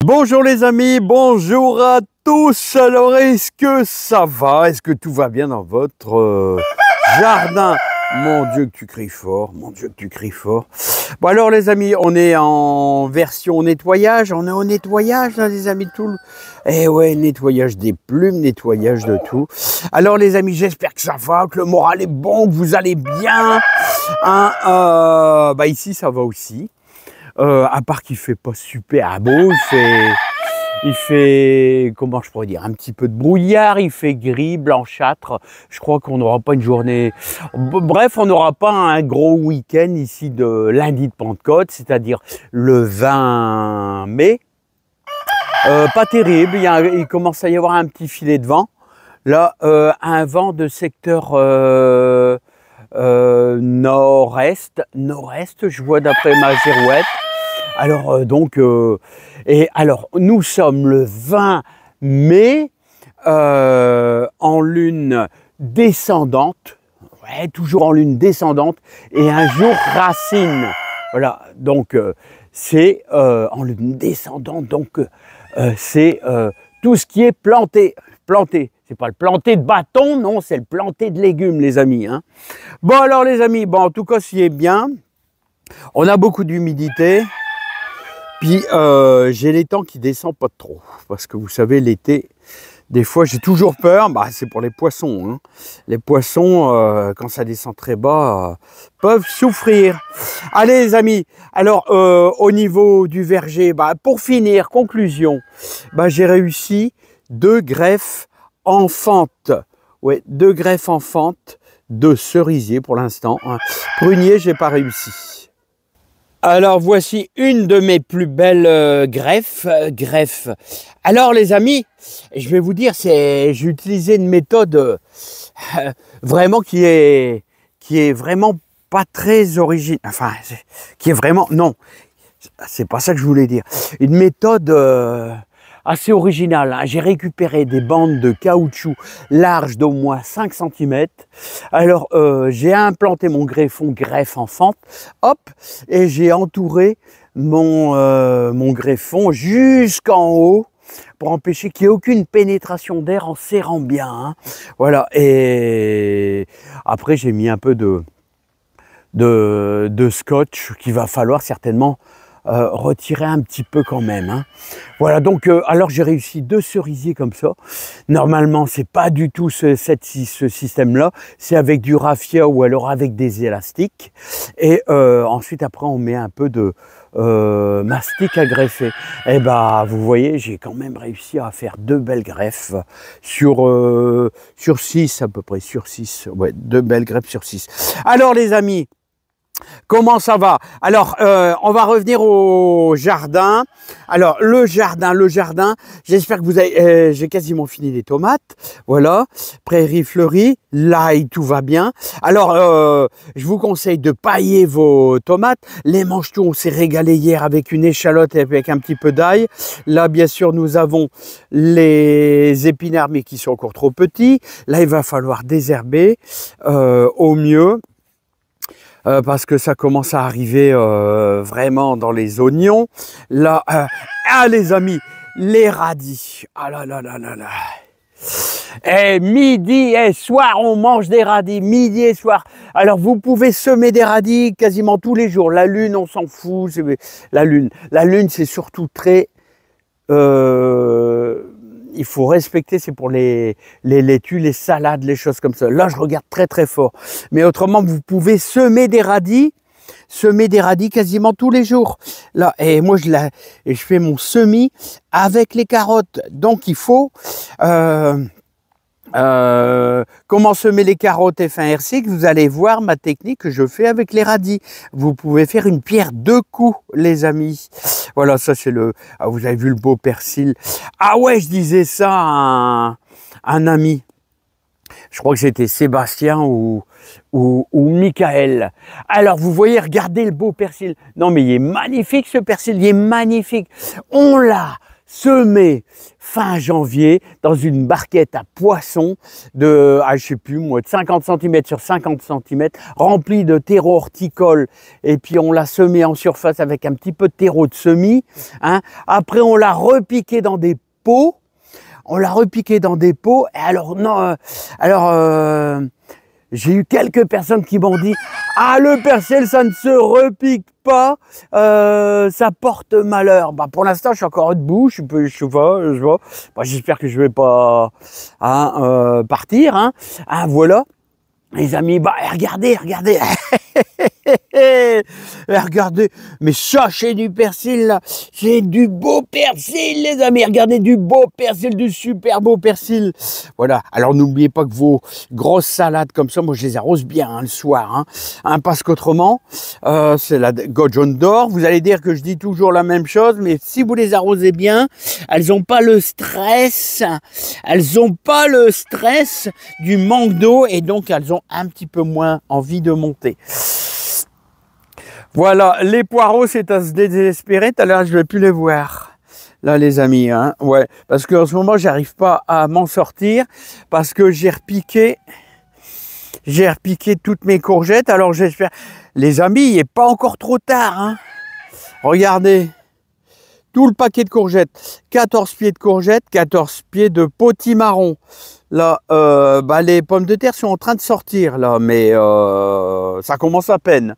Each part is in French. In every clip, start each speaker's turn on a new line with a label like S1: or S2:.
S1: Bonjour les amis, bonjour à tous. Alors est-ce que ça va? Est-ce que tout va bien dans votre jardin? Mon Dieu que tu cries fort, mon Dieu que tu cries fort. Bon alors les amis, on est en version nettoyage, on est au nettoyage hein, les amis, tout. Eh ouais, nettoyage des plumes, nettoyage de tout. Alors les amis, j'espère que ça va, que le moral est bon, que vous allez bien. Hein, bah ici ça va aussi. À part qu'il fait pas super beau, il fait, comment je pourrais dire, un petit peu de brouillard, il fait gris, blanchâtre. Je crois qu'on n'aura pas une journée, bref, on n'aura pas un gros week-end ici de lundi de Pentecôte, c'est-à-dire le 20 mai. Pas terrible, il commence à y avoir un petit filet de vent. Là, un vent de secteur nord-est, je vois d'après ma girouette. Alors et alors nous sommes le 20 mai en lune descendante, ouais, toujours en lune descendante et un jour racine. Voilà, donc c'est en lune descendante, donc c'est tout ce qui est planté. C'est pas le planté de bâton, non, c'est le planté de légumes, les amis. Hein. Bon alors les amis, bon en tout cas, s'il est bien. On a beaucoup d'humidité. Puis j'ai les temps qui descendent pas trop, parce que vous savez l'été, des fois j'ai toujours peur, bah, c'est pour les poissons. Hein. Les poissons, quand ça descend très bas, peuvent souffrir. Allez les amis, alors au niveau du verger, bah, pour finir, conclusion, bah, j'ai réussi 2 greffes enfantes. Ouais, 2 greffes enfantes de cerisier pour l'instant. Hein. Prunier, j'ai pas réussi. Alors voici une de mes plus belles greffes. Alors les amis, je vais vous dire, j'ai utilisé une méthode vraiment qui est vraiment pas très originale. Enfin, qui est vraiment, non, c'est pas ça que je voulais dire. Une méthode assez originale. Hein. J'ai récupéré des bandes de caoutchouc larges d'au moins 5 cm. Alors, j'ai implanté mon greffon greffe en fente, hop, et j'ai entouré mon greffon jusqu'en haut pour empêcher qu'il n'y ait aucune pénétration d'air en serrant bien. Hein. Voilà, et après j'ai mis un peu de scotch qu'il va falloir certainement retirer un petit peu quand même. Hein. Voilà, donc alors j'ai réussi 2 cerisiers comme ça. Normalement, c'est pas du tout ce système-là. C'est avec du raffia ou alors avec des élastiques. Et ensuite, après, on met un peu de mastic à greffer. Et bah, vous voyez, j'ai quand même réussi à faire 2 belles greffes sur 6 à peu près, sur 6. Ouais, 2 belles greffes sur 6. Alors les amis, comment ça va? Alors, on va revenir au jardin. Alors, le jardin, j'espère que vous avez... j'ai quasiment fini les tomates. Voilà, prairies fleuries, l'ail, tout va bien. Alors, je vous conseille de pailler vos tomates. Les manchetout, on s'est régalé hier avec une échalote et avec un petit peu d'ail. Là, bien sûr, nous avons les épinards, mais qui sont encore trop petits. Là, il va falloir désherber au mieux. Parce que ça commence à arriver vraiment dans les oignons. Là, ah les amis, les radis. Ah là là là là là. Et midi et soir, on mange des radis, midi et soir. Alors vous pouvez semer des radis quasiment tous les jours. La lune, on s'en fout. La lune, c'est surtout très... il faut respecter, c'est pour les laitues, les salades, les choses comme ça. Là, je regarde très très fort. Mais autrement, vous pouvez semer des radis quasiment tous les jours. Là, et moi, je fais mon semis avec les carottes. Donc, il faut... comment semer les carottes F1RC, vous allez voir ma technique que je fais avec les radis. Vous pouvez faire une pierre 2 coups, les amis. Voilà, ça c'est le... Ah, vous avez vu le beau persil. Ah ouais, je disais ça à un ami. Je crois que c'était Sébastien ou Michael. Alors, vous voyez, regardez le beau persil. Non, mais il est magnifique ce persil, il est magnifique. On l'a semé fin janvier dans une barquette à poissons de, je sais plus moi, de 50 cm sur 50 cm, remplie de terreau horticole. Et puis on l'a semé en surface avec un petit peu de terreau de semis. Hein. Après on l'a repiqué dans des pots. On l'a repiqué dans des pots. Et alors non, j'ai eu quelques personnes qui m'ont dit « Ah, le persil, ça ne se repique pas, ça porte malheur. » Bah, pour l'instant, je suis encore debout, je vois. Bah, j'espère que je vais pas partir. Hein. Ah, voilà. Les amis, bah, regardez. Regardez, mais sachez du persil là, j'ai du beau persil les amis, regardez du beau persil, du super beau persil. Voilà, alors n'oubliez pas que vos grosses salades comme ça, moi je les arrose bien hein, le soir, parce qu'autrement, c'est la Gojon d'or, vous allez dire que je dis toujours la même chose, mais si vous les arrosez bien, elles n'ont pas le stress, du manque d'eau et donc elles ont un petit peu moins envie de monter. Voilà, les poireaux, c'est à se désespérer. Tout à l'heure, je ne vais plus les voir. Là, les amis, hein. Ouais, parce qu'en ce moment, j'arrive pas à m'en sortir parce que j'ai repiqué toutes mes courgettes. Alors, j'espère, les amis, il n'est pas encore trop tard. Hein. Regardez, tout le paquet de courgettes. 14 pieds de courgettes, 14 pieds de potimarron. Là, les pommes de terre sont en train de sortir, là, mais ça commence à peine.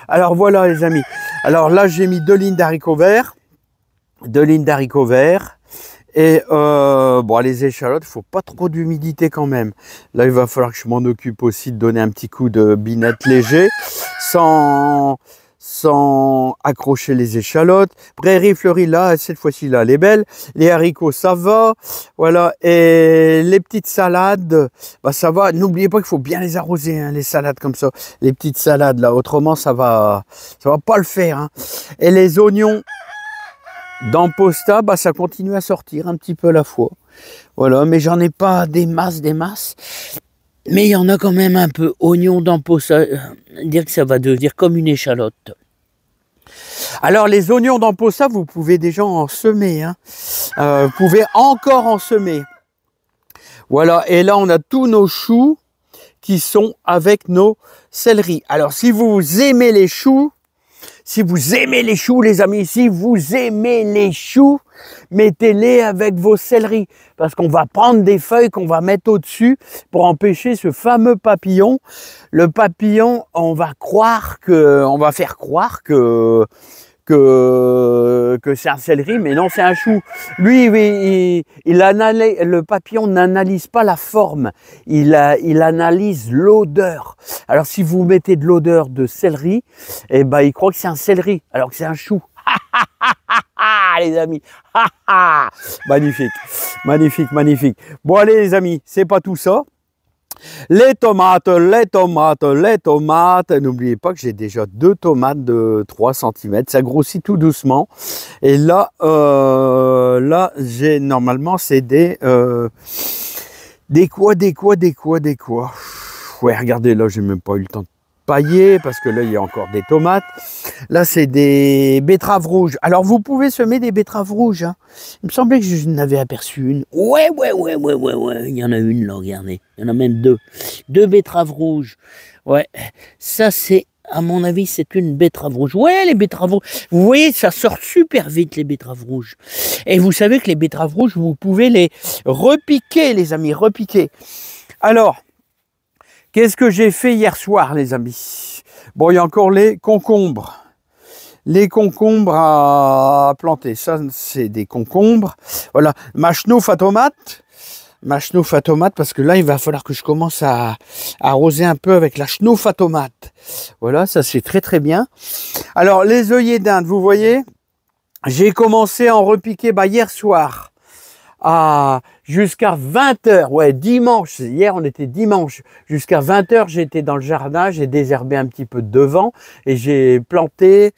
S1: Alors voilà, les amis. Alors là, j'ai mis 2 lignes d'haricots verts. Et les échalotes, il faut pas trop d'humidité quand même. Là, il va falloir que je m'en occupe aussi de donner un petit coup de binette léger, sans accrocher les échalotes. Prairie fleurie, là, cette fois-ci, là, elle est belle. Les haricots, ça va. Voilà. Et les petites salades, bah, ça va. N'oubliez pas qu'il faut bien les arroser, hein, les salades comme ça. Les petites salades, là. Autrement, ça va pas le faire, hein. Et les oignons d'Amposta, bah, ça continue à sortir un petit peu à la fois. Voilà. Mais j'en ai pas des masses. Mais il y en a quand même un peu. Oignons d'Amposta, dire que ça va devenir comme une échalote. Alors les oignons d'Amposta, vous pouvez déjà en semer. Hein. Vous pouvez encore en semer. Voilà, et là on a tous nos choux qui sont avec nos céleris. Alors si vous aimez les choux, les amis, si vous aimez les choux, mettez-les avec vos céleris. Parce qu'on va prendre des feuilles qu'on va mettre au-dessus pour empêcher ce fameux papillon. Le papillon, on va faire croire que c'est un céleri, mais non, c'est un chou. Lui, le papillon n'analyse pas la forme, il analyse l'odeur. Alors, si vous mettez de l'odeur de céleri, eh ben, il croit que c'est un céleri, alors que c'est un chou. Les amis, magnifique. Bon, allez, les amis, c'est pas tout ça. Les tomates. N'oubliez pas que j'ai déjà 2 tomates de 3 cm. Ça grossit tout doucement. Et là, j'ai normalement, c'est des quoi. Ouais, regardez, là, j'ai même pas eu le temps de pailler parce que là, il y a encore des tomates. Là, c'est des betteraves rouges. Alors, vous pouvez semer des betteraves rouges. Hein. Il me semblait que je n'avais aperçu une. Ouais. Il y en a une, là, regardez. Il y en a même 2. 2 betteraves rouges. Ouais. Ça, c'est, à mon avis, c'est une betterave rouge. Ouais, les betteraves rouges. Vous voyez, ça sort super vite, les betteraves rouges. Et vous savez que les betteraves rouges, vous pouvez les repiquer, les amis, repiquer. Alors, qu'est-ce que j'ai fait hier soir, les amis? Bon, il y a encore les concombres. Les concombres à planter. Ça, c'est des concombres. Voilà. Ma chenouf à tomate. Parce que là, il va falloir que je commence à arroser un peu avec la chenouf à tomate. Voilà, ça, c'est très, très bien. Alors, les œillets d'Inde, vous voyez, j'ai commencé à en repiquer hier soir. Jusqu'à 20h, ouais, dimanche, hier on était dimanche, jusqu'à 20h j'étais dans le jardin, j'ai désherbé un petit peu devant et j'ai planté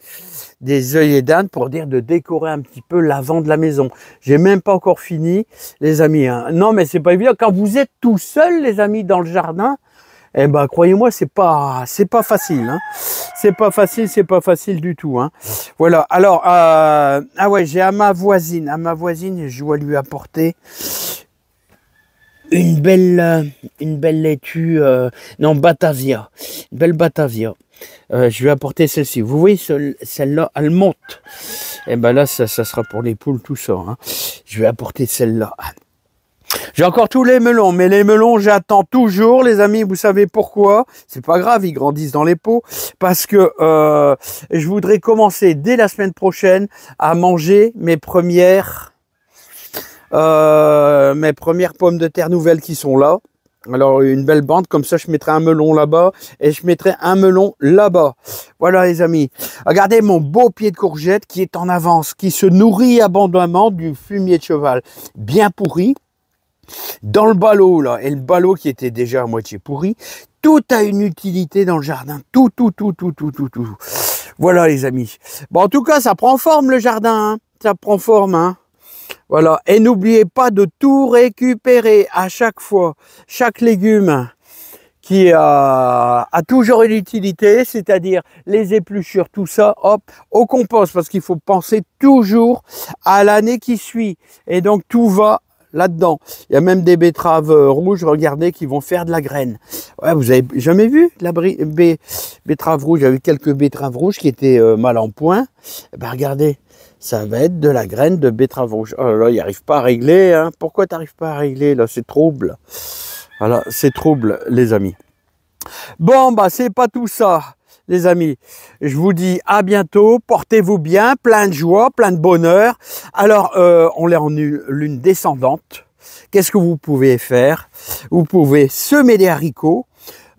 S1: des œillets d'Inde pour dire de décorer un petit peu l'avant de la maison. J'ai même pas encore fini, les amis, hein. Non mais c'est pas évident, quand vous êtes tout seul les amis dans le jardin, Eh ben, croyez-moi, c'est pas facile, hein. C'est pas facile du tout, hein. Voilà. Alors, ah ouais, j'ai à ma voisine, je dois lui apporter une belle laitue, non, Batavia, une belle Batavia. Je vais apporter celle-ci. Vous voyez, celle-là, elle monte. Et ben là, ça sera pour les poules, tout ça, hein. Je vais apporter celle-là. J'ai encore tous les melons, mais les melons, j'attends toujours, les amis. Vous savez pourquoi? C'est pas grave, ils grandissent dans les pots. Parce que je voudrais commencer dès la semaine prochaine à manger mes premières pommes de terre nouvelles qui sont là. Alors une belle bande, comme ça je mettrai un melon là-bas et je mettrai un melon là-bas. Voilà les amis. Regardez mon beau pied de courgette qui est en avance, qui se nourrit abondamment du fumier de cheval, bien pourri. Dans le ballot là, et le ballot qui était déjà à moitié pourri, tout a une utilité dans le jardin. Tout. Voilà les amis. Bon en tout cas ça prend forme le jardin, hein. Ça prend forme, hein. Voilà, et n'oubliez pas de tout récupérer à chaque fois, chaque légume qui a toujours une utilité, c'est-à-dire les épluchures, tout ça, hop, au compost, parce qu'il faut penser toujours à l'année qui suit, et donc tout va là-dedans. Il y a même des betteraves rouges, regardez, qui vont faire de la graine. Ouais, vous avez jamais vu la betterave rouge? J'avais quelques betteraves rouges qui étaient mal en point. Ben regardez. Ça va être de la graine de betterave rouge. Oh là là, il n'arrive pas à régler, hein. Pourquoi tu n'arrives pas à régler là? C'est trouble. Voilà, c'est trouble, les amis. Bon, bah, c'est pas tout ça, les amis. Je vous dis à bientôt. Portez-vous bien, plein de joie, plein de bonheur. Alors, on est en lune descendante. Qu'est-ce que vous pouvez faire? Vous pouvez semer des haricots.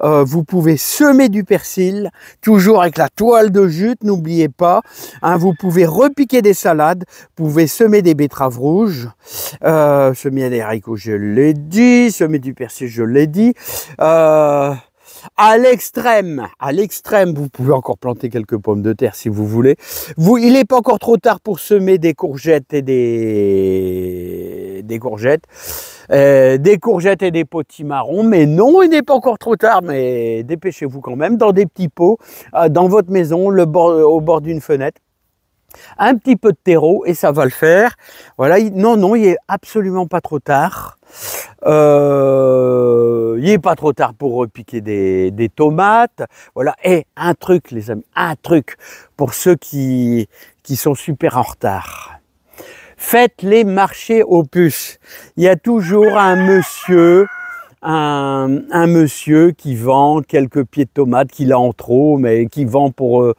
S1: Vous pouvez semer du persil, toujours avec la toile de jute, n'oubliez pas. Hein, vous pouvez repiquer des salades, vous pouvez semer des betteraves rouges, semer des haricots, je l'ai dit, semer du persil, je l'ai dit. À l'extrême, vous pouvez encore planter quelques pommes de terre si vous voulez. Il n'est pas encore trop tard pour semer des courgettes et des courgettes et des potimarrons. Mais non, il n'est pas encore trop tard, mais dépêchez-vous quand même dans des petits pots, dans votre maison, au bord d'une fenêtre. Un petit peu de terreau et ça va le faire. Voilà, non, il n'est absolument pas trop tard. Il n'est pas trop tard pour repiquer des tomates. Voilà, et un truc les amis, un truc pour ceux qui sont super en retard. Faites les marchés aux puces. Il y a toujours un monsieur qui vend quelques pieds de tomates qu'il a en trop, mais qui vend pour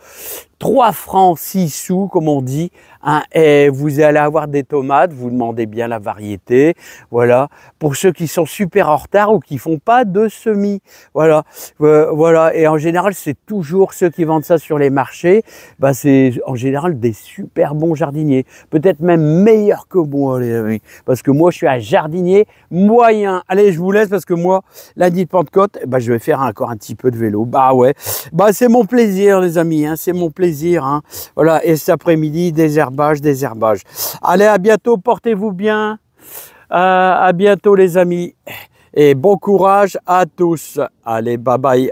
S1: 3 francs 6 sous, comme on dit, hein, et vous allez avoir des tomates, vous demandez bien la variété, voilà, pour ceux qui sont super en retard ou qui font pas de semis, voilà, voilà, et en général, c'est toujours ceux qui vendent ça sur les marchés, bah, c'est en général des super bons jardiniers, peut-être même meilleurs que moi, les amis, parce que moi, je suis un jardinier moyen. Allez, je vous laisse parce que moi, lundi de Pentecôte, bah, je vais faire encore un petit peu de vélo, bah ouais, bah c'est mon plaisir, les amis, hein, c'est mon plaisir. Hein. Voilà, et cet après-midi, désherbage. Allez, à bientôt, portez-vous bien. À bientôt, les amis. Et bon courage à tous. Allez, bye bye.